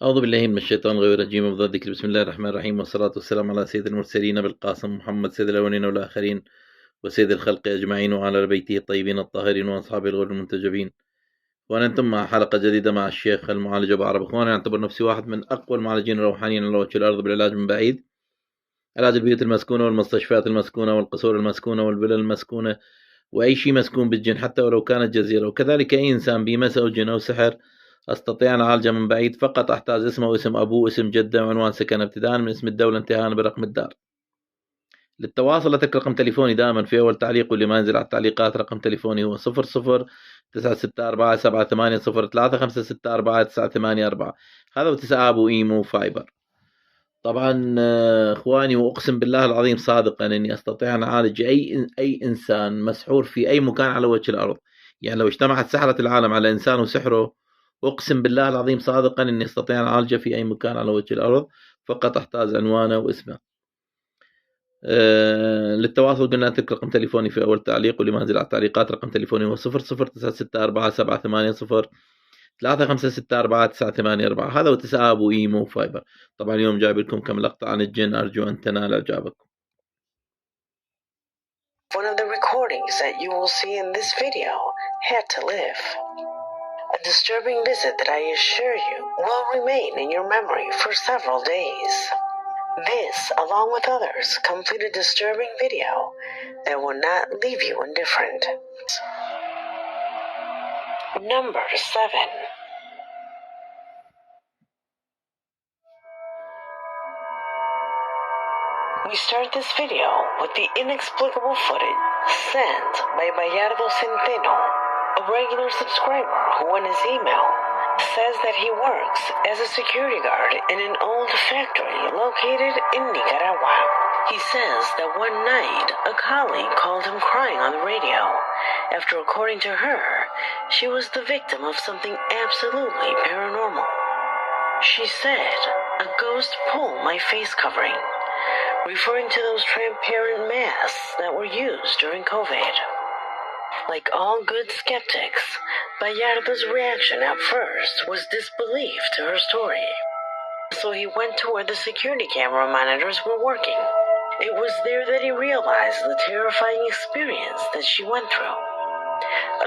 أعوذ بالله من الشيطان الرجيم ومن الذكر. بسم الله الرحمن الرحيم، والصلاة والسلام على سيد المرسلين بالقاسم محمد سيد الأولين والآخرين وسيد الخلق أجمعين وعلى بيته الطيبين الطاهرين وأصحابه الغر المنتجبين. وأنا أنتم مع حلقة جديدة مع الشيخ المعالج أبو عرب. إخواني، أعتبر نفسي واحد من أقوى المعالجين الروحانيين على وجه الأرض بالعلاج من بعيد، علاج البيوت المسكونة والمستشفيات المسكونة والقصور المسكونة والفلل المسكونة وأي شيء مسكون بالجن حتى ولو كانت جزيرة، وكذلك أي إنسان بمس أو جن أو سحر أستطيع أن أعالجه من بعيد. فقط أحتاج اسمه واسم أبوه واسم جده وعنوان سكن، ابتداء من اسم الدولة انتهاء برقم الدار. للتواصل أترك رقم تليفوني دائما في أول تعليق، واللي ما ينزل على التعليقات رقم تليفوني هو 0096477803564984. هذا واتساب وإيمو وفايبر. طبعا إخواني، وأقسم بالله العظيم صادقا أني أستطيع أن أعالج أي إنسان مسحور في أي مكان على وجه الأرض. يعني لو اجتمعت سحرة العالم على إنسان وسحره، أقسم بالله العظيم صادقا أني أستطيع أن أعالجه في أي مكان على وجه الأرض، فقط أحتاج عنوانه واسمه. للتواصل قلنا أترك رقم تليفوني في أول تعليق، واللي ما نزل على التعليقات رقم تليفوني هو 0096478003564898. هذا واتساب وإيمو وفايبر. طبعا اليوم جايب لكم كم لقطة عن الجن، أرجو أن تنال إعجابكم. One of the recordings that you will see in this video had to live. A disturbing visit that I assure you will remain in your memory for several days. This, along with others, complete a disturbing video that will not leave you indifferent. Number 7. We start this video with the inexplicable footage sent by Bayardo Centeno, a regular subscriber who in his email says that he works as a security guard in an old factory located in Nicaragua. He says that one night a colleague called him crying on the radio after, according to her, she was the victim of something absolutely paranormal. She said, "A ghost pulled my face covering," referring to those transparent masks that were used during COVID. Like all good skeptics, Bayardo's reaction at first was disbelief to her story. So he went to where the security camera monitors were working. It was there that he realized the terrifying experience that she went through.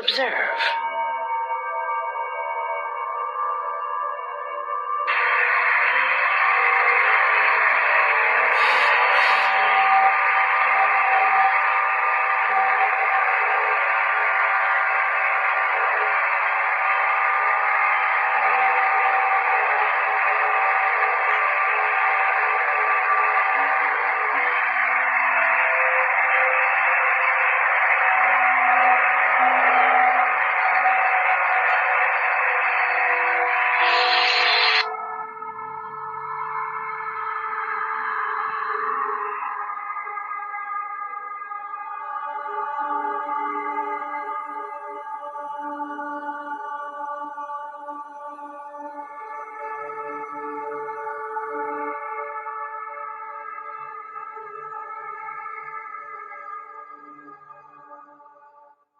Observe.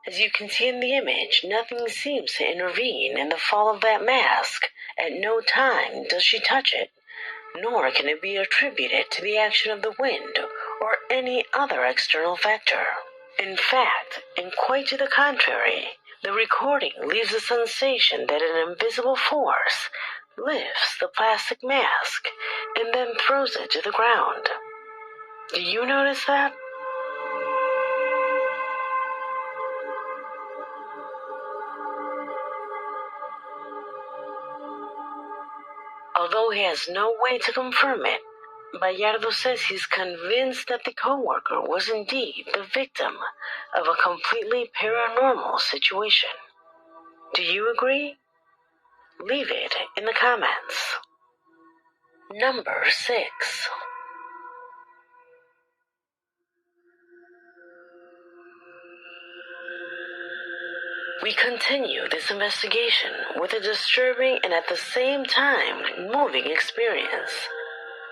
As you can see in the image, nothing seems to intervene in the fall of that mask. At no time does she touch it, nor can it be attributed to the action of the wind or any other external factor. In fact, and quite to the contrary, the recording leaves a sensation that an invisible force lifts the plastic mask and then throws it to the ground. Do you notice that? Although he has no way to confirm it, Bayardo says he's convinced that the coworker was indeed the victim of a completely paranormal situation. Do you agree? Leave it in the comments. Number 6. We continue this investigation with a disturbing and at the same time moving experience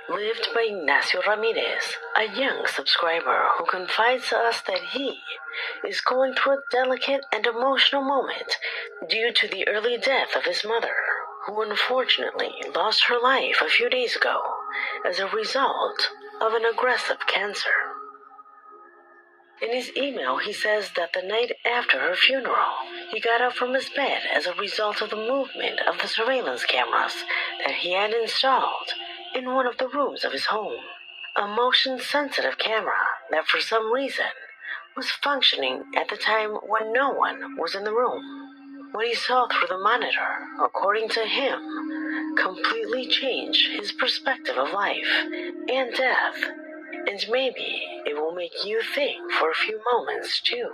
lived by Ignacio Ramirez, a young subscriber who confides to us that he is going through a delicate and emotional moment due to the early death of his mother. who unfortunately lost her life a few days ago as a result of an aggressive cancer. In his email, he says that the night after her funeral, he got up from his bed as a result of the movement of the surveillance cameras that he had installed in one of the rooms of his home. A motion-sensitive camera that for some reason was functioning at the time when no one was in the room. What he saw through the monitor, according to him, completely changed his perspective of life and death. And maybe it will make you think for a few moments, too.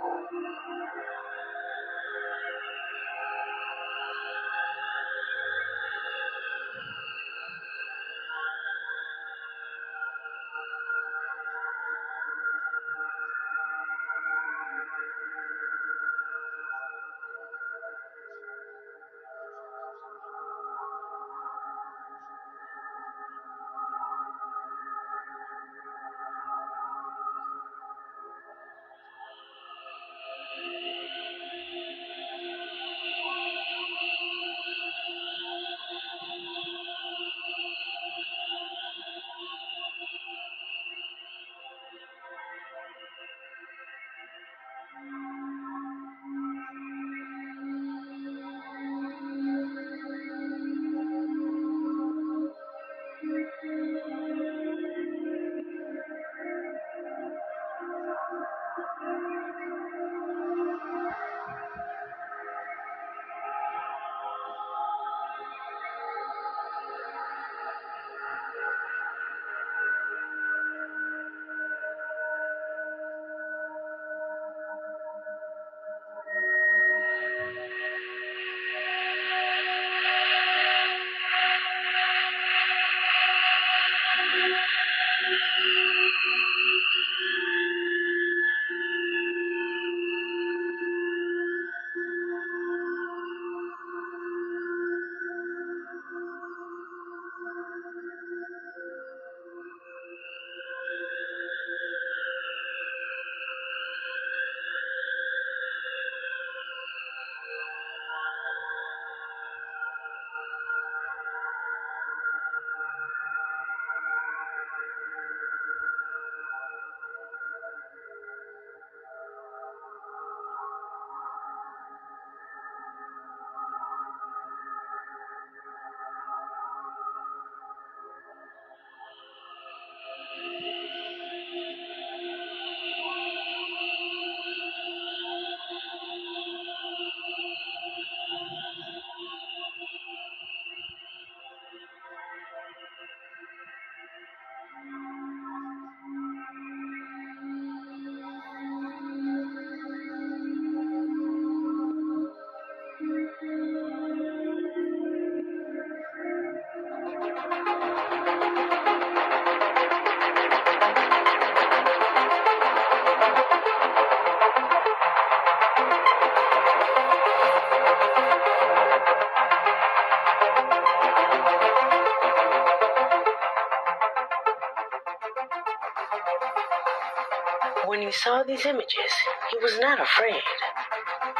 When he saw these images, he was not afraid.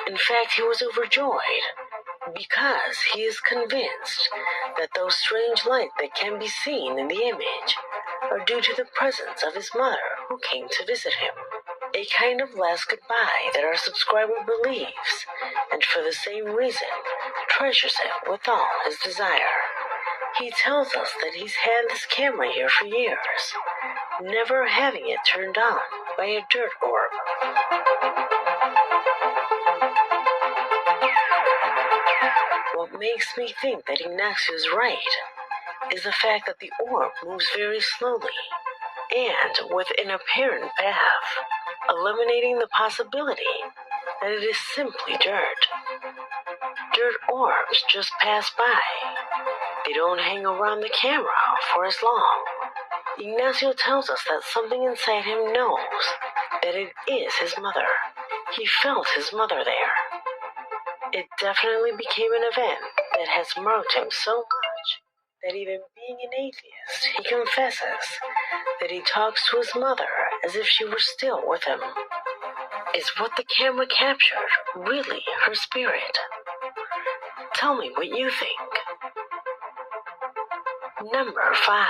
In fact, he was overjoyed because he is convinced that those strange lights that can be seen in the image are due to the presence of his mother who came to visit him. A kind of last goodbye that our subscriber believes, and for the same reason, treasures it with all his desire. He tells us that he's had this camera here for years, never having it turned on by a dirt orb. What makes me think that Ignacio is right is the fact that the orb moves very slowly and with an apparent path, eliminating the possibility that it is simply dirt. Dirt orbs just pass by. They don't hang around the camera for as long. Ignacio tells us that something inside him knows that it is his mother. He felt his mother there. It definitely became an event that has marked him so much that even being an atheist, he confesses that he talks to his mother as if she were still with him. Is what the camera captured really her spirit? Tell me what you think. Number 5.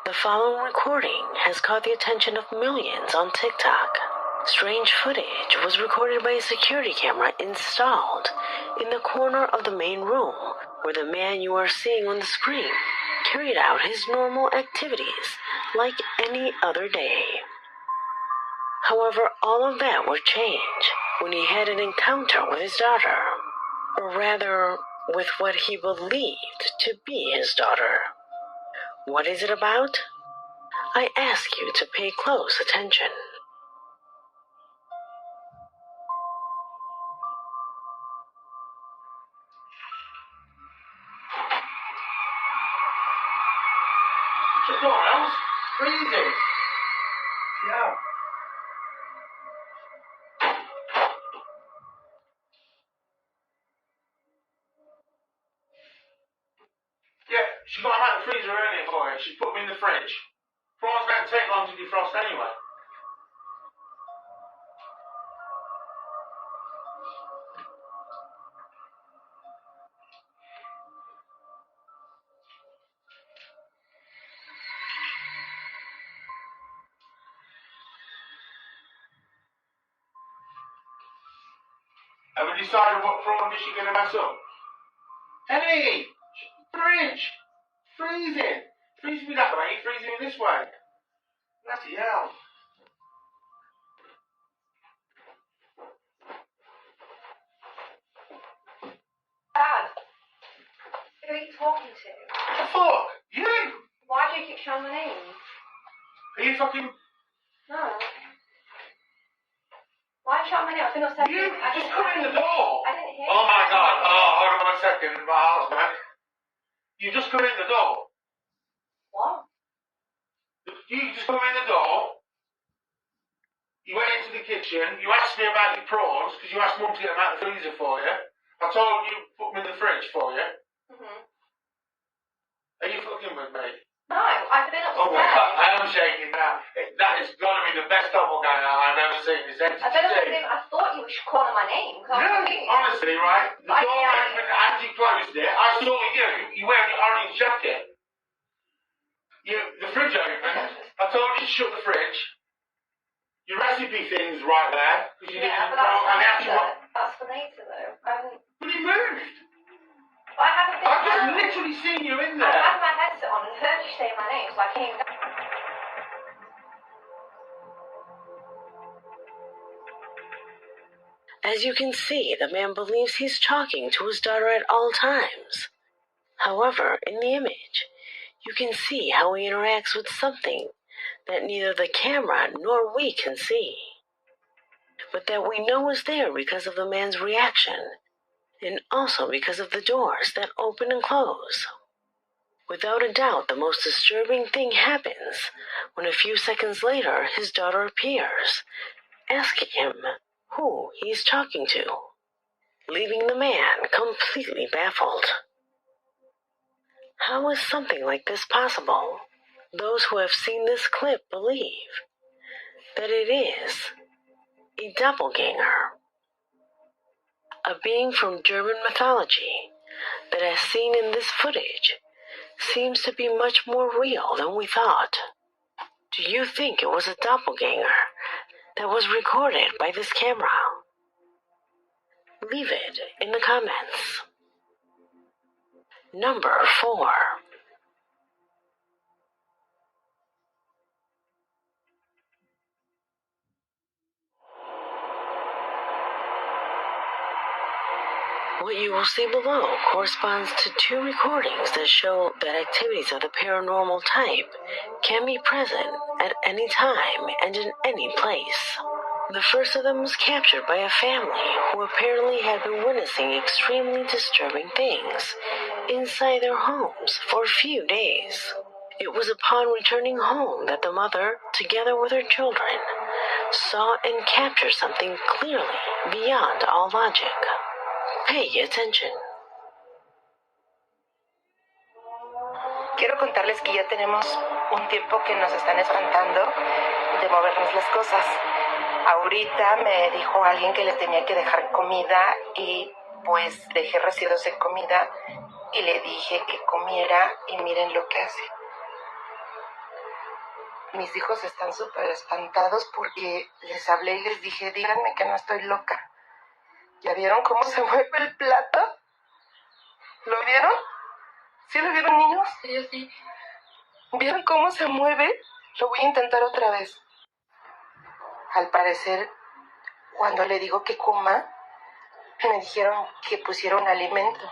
The following recording has caught the attention of millions on TikTok. Strange footage was recorded by a security camera installed in the corner of the main room where the man you are seeing on the screen carried out his normal activities like any other day. However, all of that would change when he had an encounter with his daughter, or rather, with what he believed to be his daughter. What is it about? I ask you to pay close attention. Shut the door, Alice. Freezing. Yeah. Yeah, she got them out of the freezer earlier for you. She put them in the fridge. Prawns don't take long to defrost anyway. Have we decided what prawn dish you're going to mess up? Hey! Fridge! Freezing! Freeze me that way, freeze me this way. Bloody hell. Dad, who are you talking to? What the fuck? You? Why do you keep showing my name? Are you fucking... No. Why are you showing my name? I've been upstairs. You just come in the door. I didn't hear Oh you. my god. Oh, hold on a second. My husband. You just come in the door. What? You just come in the door. You went into the kitchen. You asked me about your prawns because you asked Mum to get them out of the freezer for you. I told you put them in the fridge for you. Are you fucking with me? No, I've been upstairs. Oh my god, I am shaking now. That is gonna be the best doppelganger I've ever seen. This I've been upstairs. I thought you were calling my name. No, honestly, right? The door opened as you closed it. I saw you wearing your orange jacket. The fridge opened. I told you to shut the fridge. Your recipe thing's right there. Because you Yeah, didn't but know. And they asked you what. that's for later, though. But he moved. But I haven't been I've just down. literally seen you in I there. had my headset on and heard you say my name, so I came down. As you can see, the man believes he's talking to his daughter at all times. However, in the image, you can see how he interacts with something that neither the camera nor we can see, but that we know is there because of the man's reaction, and also because of the doors that open and close. Without a doubt, the most disturbing thing happens when a few seconds later his daughter appears, asking him who he's talking to, leaving the man completely baffled. How is something like this possible? Those who have seen this clip believe that it is a doppelganger, a being from German mythology that, as seen in this footage, seems to be much more real than we thought. Do you think it was a doppelganger that was recorded by this camera? Leave it in the comments. Number 4. What you will see below corresponds to 2 recordings that show that activities of the paranormal type can be present at any time and in any place. The first of them was captured by a family who apparently had been witnessing extremely disturbing things inside their homes for a few days. It was upon returning home that the mother, together with her children, saw and captured something clearly beyond all logic. Pay attention. Quiero contarles que ya tenemos un tiempo que nos están espantando de movernos las cosas. Ahorita me dijo alguien que le tenía que dejar comida y pues dejé residuos de comida y le dije que comiera y miren lo que hace. Mis hijos están súper espantados porque les hablé y les dije, díganme que no estoy loca. ¿Ya vieron cómo se mueve el plato? ¿Lo vieron? ¿Sí lo vieron, niños? Sí, yo sí. ¿Vieron cómo se mueve? Lo voy a intentar otra vez. Al parecer, cuando le digo que coma, me dijeron que pusiera un alimento.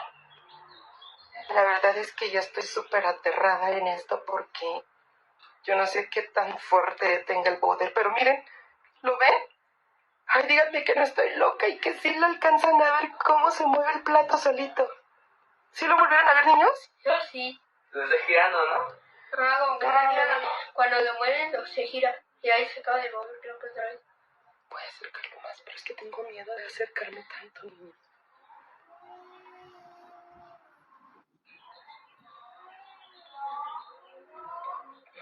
La verdad es que ya estoy súper aterrada en esto porque yo no sé qué tan fuerte tenga el poder. Pero miren, ¿lo ven? Ay, díganme que no estoy loca y que sí lo alcanzan a ver cómo se mueve el plato solito. ¿Sí lo volvieron a ver, niños? Yo sí. Lo está girando, ¿no? Cuando lo mueven, se gira. Y ahí se acaba de mover, creo que otra vez. Voy a acercarlo más, pero es que tengo miedo de acercarme tanto, niños.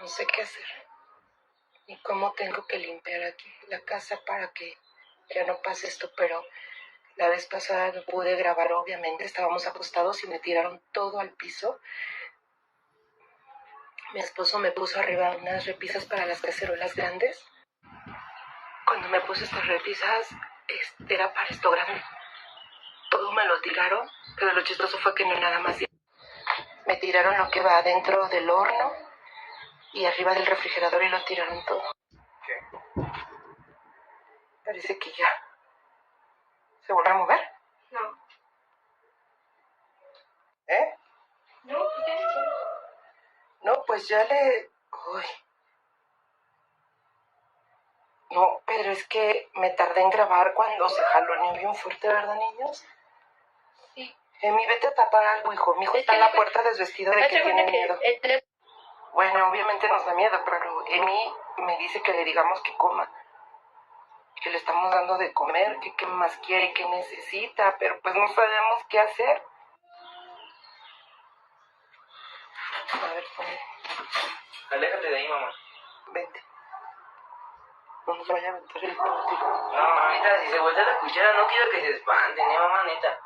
No sé qué hacer. Ni cómo tengo que limpiar aquí la casa para que ya no pase esto, pero la vez pasada no pude grabar, obviamente. Estábamos acostados y me tiraron todo al piso. Mi esposo me puso arriba unas repisas para las cacerolas grandes. Cuando me puse estas repisas, era para esto grande. Todo me lo tiraron, pero lo chistoso fue que no nada más. Me tiraron lo que va adentro del horno y arriba del refrigerador y lo tiraron todo. ¿Qué? Parece que ya. ¿Se volvió a mover? No. ¿Eh? No, ¿qué? No, pues ya le... Uy. No, pero es que me tardé en grabar cuando se jaló bien fuerte, ¿verdad, niños? Sí. Emi, vete a tapar algo, hijo. Mi hijo está en la puerta desvestido de que tiene miedo. Bueno, obviamente nos da miedo, pero Emi me dice que le digamos que coma. Que le estamos dando de comer, que qué más quiere, que necesita, pero pues no sabemos qué hacer. A ver, ponle. Aléjate de ahí, mamá. Vente. No nos vaya a aventar el potro. No, mamita, si se voltea la cuchara, no quiero que se espanten, mamá, neta.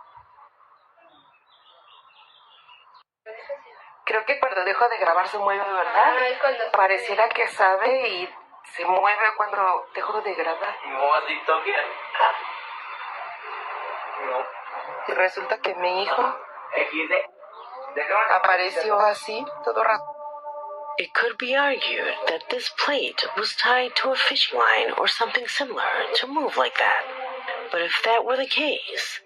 Creo que cuando dejo de grabar se mueve, ¿verdad? Ah, es cuando... Pareciera que sabe y se mueve cuando dejo de grabar. ¿Mi mamá TikToker? No. Y resulta que mi hijo XD. apareció así, todo rápido. It could be argued that this plate was tied to a fishing line or something similar to move like that. But if that were the case,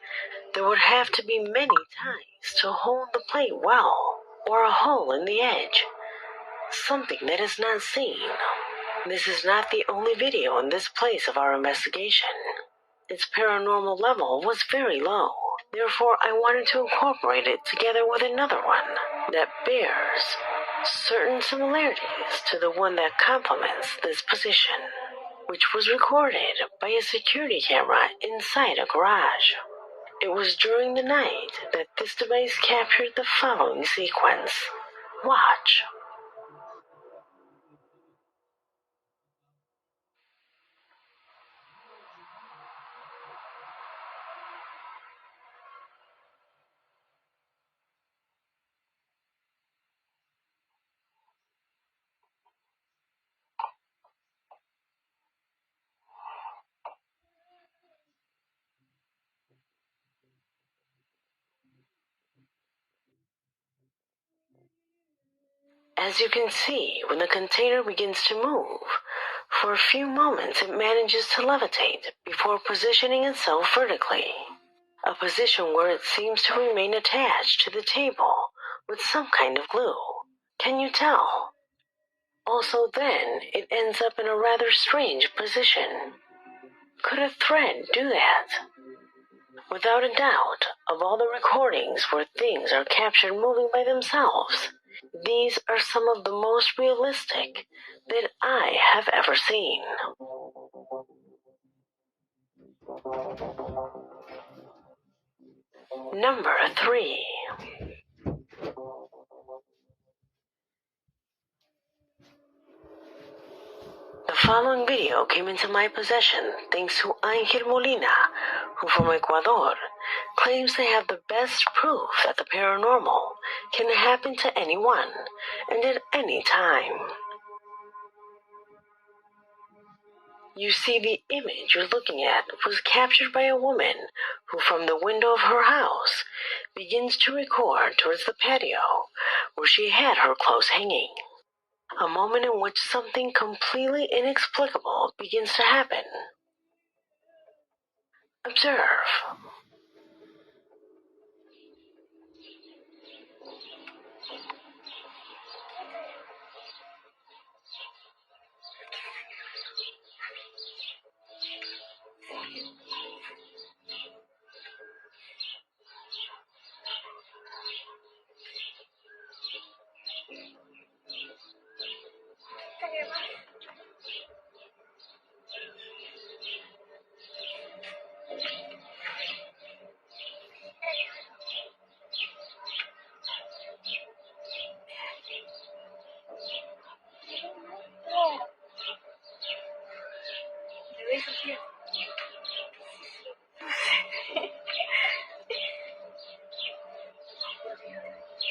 there would have to be many ties to hold the plate well, or a hole in the edge. Something that is not seen. This is not the only video in this place of our investigation. Its paranormal level was very low. Therefore, I wanted to incorporate it together with another one that bears certain similarities to the one that complements this position, which was recorded by a security camera inside a garage. It was during the night that this device captured the following sequence. Watch. As you can see, when the container begins to move, for a few moments it manages to levitate before positioning itself vertically, a position where it seems to remain attached to the table with some kind of glue. Can you tell? Also then, it ends up in a rather strange position. Could a thread do that? Without a doubt, of all the recordings where things are captured moving by themselves, these are some of the most realistic that I have ever seen. Number 3. The following video came into my possession thanks to Angel Molina, who from Ecuador claims they have the best proof that the paranormal can happen to anyone and at any time. You see, the image you're looking at was captured by a woman who from the window of her house begins to record towards the patio where she had her clothes hanging. A moment in which something completely inexplicable begins to happen. Observe.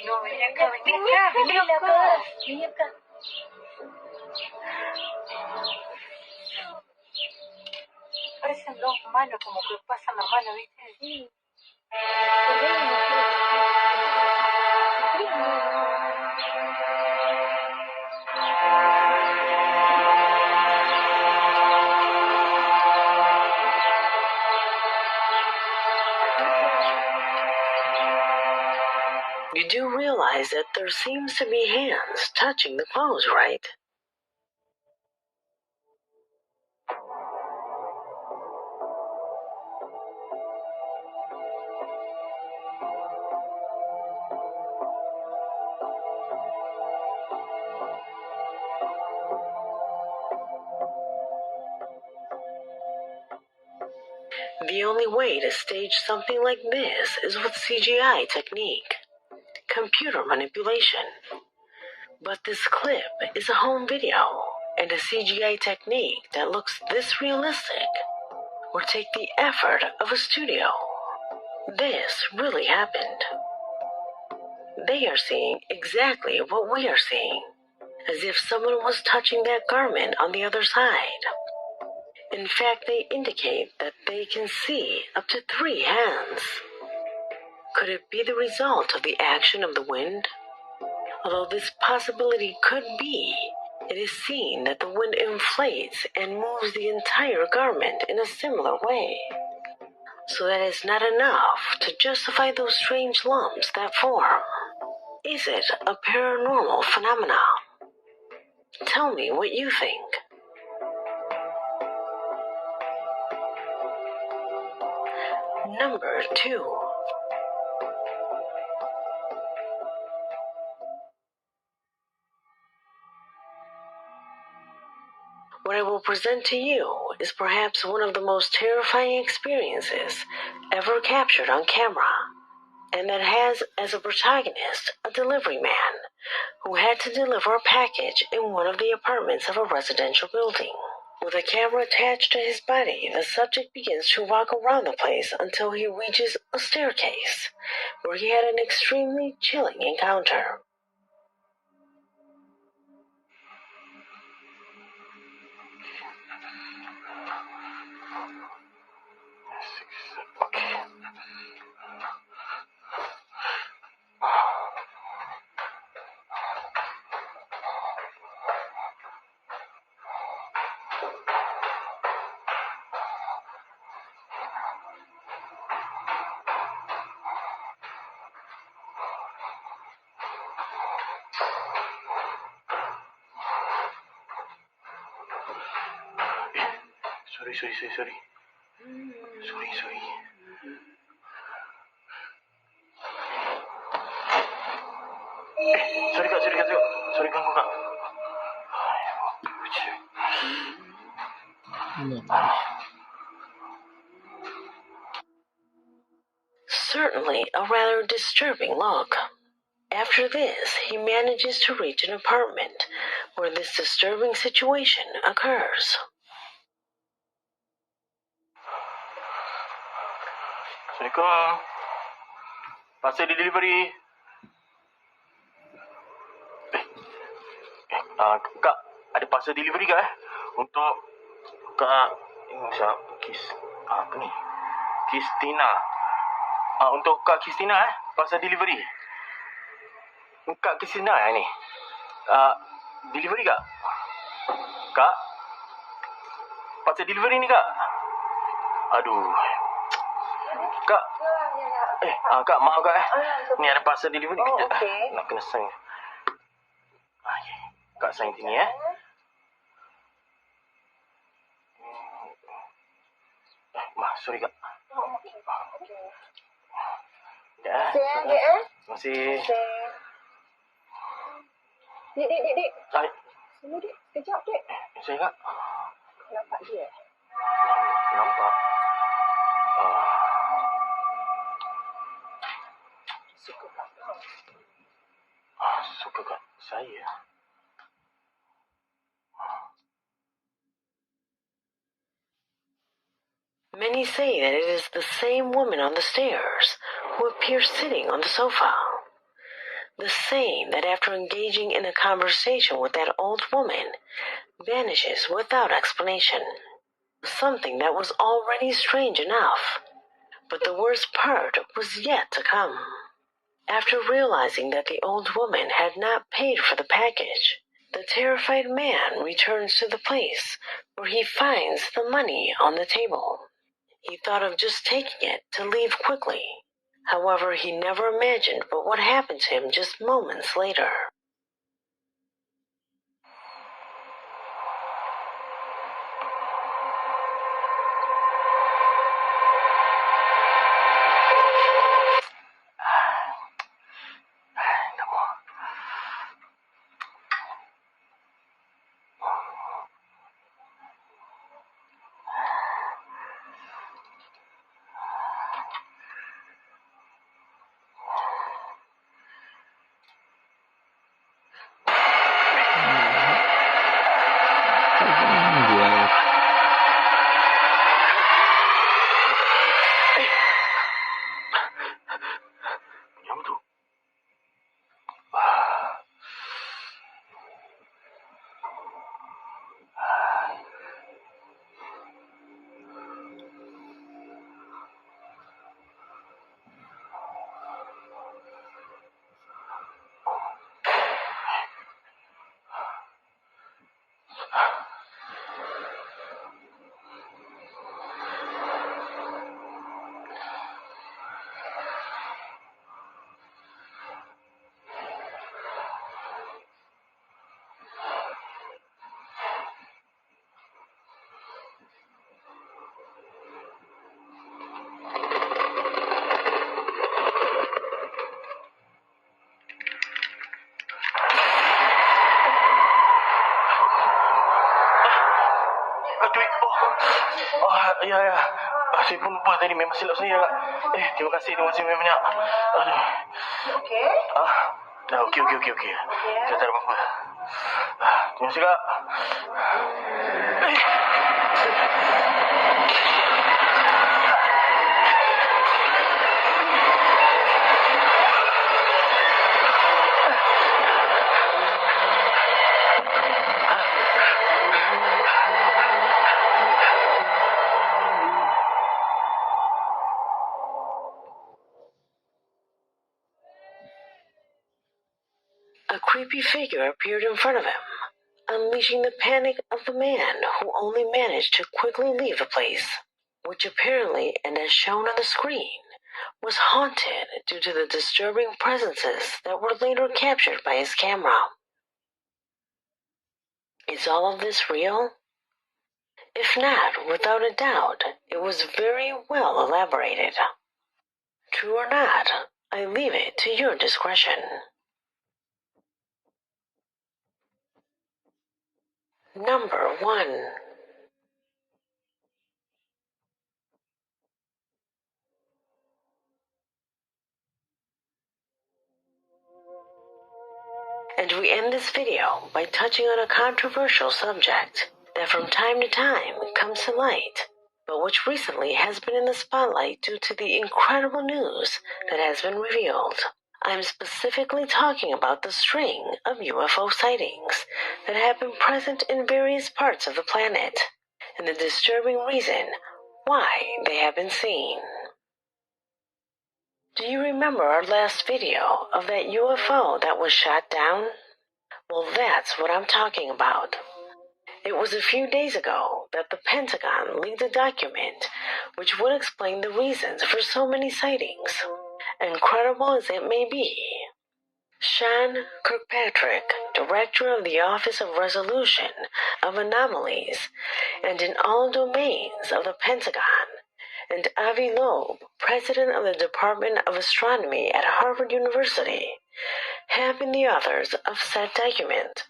No, ven acá, ven acá. Parecen dos manos, como que pasan las manos, ¿viste? Sí. You do realize that there seems to be hands touching the clothes, right? The only way to stage something like this is with CGI technique, computer manipulation. But this clip is a home video, and a CGI technique that looks this realistic would take the effort of a studio. This really happened. They are seeing exactly what we are seeing, as if someone was touching that garment on the other side. In fact, they indicate that they can see up to 3 hands. Could it be the result of the action of the wind? Although this possibility could be, it is seen that the wind inflates and moves the entire garment in a similar way. So that is not enough to justify those strange lumps that form. Is it a paranormal phenomenon? Tell me what you think. Number 2. What I will present to you is perhaps one of the most terrifying experiences ever captured on camera, and that has as a protagonist a delivery man who had to deliver a package in one of the apartments of a residential building. With a camera attached to his body, the subject begins to walk around the place until he reaches a staircase, where he had an extremely chilling encounter. Sorry. Sorry ganggu kak. Certainly a rather disturbing look. After this, he manages to reach an apartment, where this disturbing situation occurs. Assalamualaikum. Parcel delivery. Kak, ada parcel delivery kak untuk Kak siapa? Apa ni? Kristina. Untuk Kak Kristina parcel delivery. Kak Kristina ni. Delivery kak? Kak? Parcel delivery ni kak? Aduh. Kak. Kak maaf kak Ni ada parcel delivery kejap. Okay. Nak kena sign. Kak sign sini sorry kak. Terima kasih. Dik. Hai. Sini, Dik. Kejap, Dik. Saya kak. Nampak dia? Nampak. Suka kat kau. Suka kat saya. Many say that it is the same woman on the stairs who appears sitting on the sofa. The same that after engaging in a conversation with that old woman vanishes without explanation. Something that was already strange enough. But the worst part was yet to come. After realizing that the old woman had not paid for the package, the terrified man returns to the place where he finds the money on the table. He thought of just taking it to leave quickly. However, he never imagined but what happened to him just moments later. Yang tu. Duit. Ya. Saya pun lupa tadi. Memang silap saya kak. Terima kasih banyak. Aduh. Okey. Okey. Saya tak ada apa-apa. Terima kasih kak. A creepy figure appeared in front of him, unleashing the panic of the man who only managed to quickly leave the place, which apparently, and as shown on the screen, was haunted due to the disturbing presences that were later captured by his camera. Is all of this real? If not, without a doubt, it was very well elaborated. True or not, I leave it to your discretion. Number 1. And we end this this video by touching on a controversial subject that from time to time comes to light, but which recently has been in the spotlight due to the incredible news that has been revealed. I'm specifically talking about the string of UFO sightings that have been present in various parts of the planet, and the disturbing reason why they have been seen. Do you remember our last video of that UFO that was shot down? Well, that's what I'm talking about. It was a few days ago that the Pentagon leaked a document which would explain the reasons for so many sightings, incredible as it may be. Sean Kirkpatrick, Director of the Office of Resolution of Anomalies and in all domains of the Pentagon, and Avi Loeb, President of the Department of Astronomy at Harvard University, have been the authors of said document,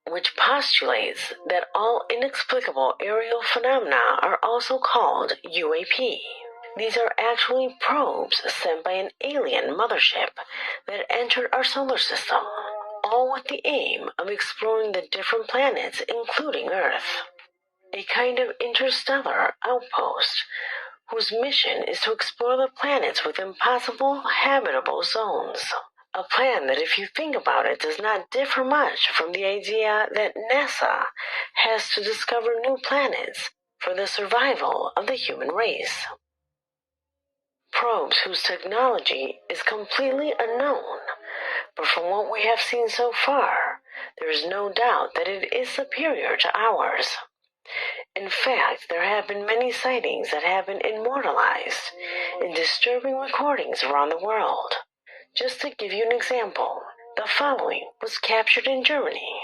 which postulates that all inexplicable aerial phenomena are also called UAP. These are actually probes sent by an alien mothership that entered our solar system, all with the aim of exploring the different planets, including Earth. A kind of interstellar outpost whose mission is to explore the planets with impossible habitable zones. A plan that, if you think about it, does not differ much from the idea that NASA has to discover new planets for the survival of the human race. Probes whose technology is completely unknown, but from what we have seen so far, there is no doubt that it is superior to ours. In fact, there have been many sightings that have been immortalized in disturbing recordings around the world. Just to give you an example, the following was captured in Germany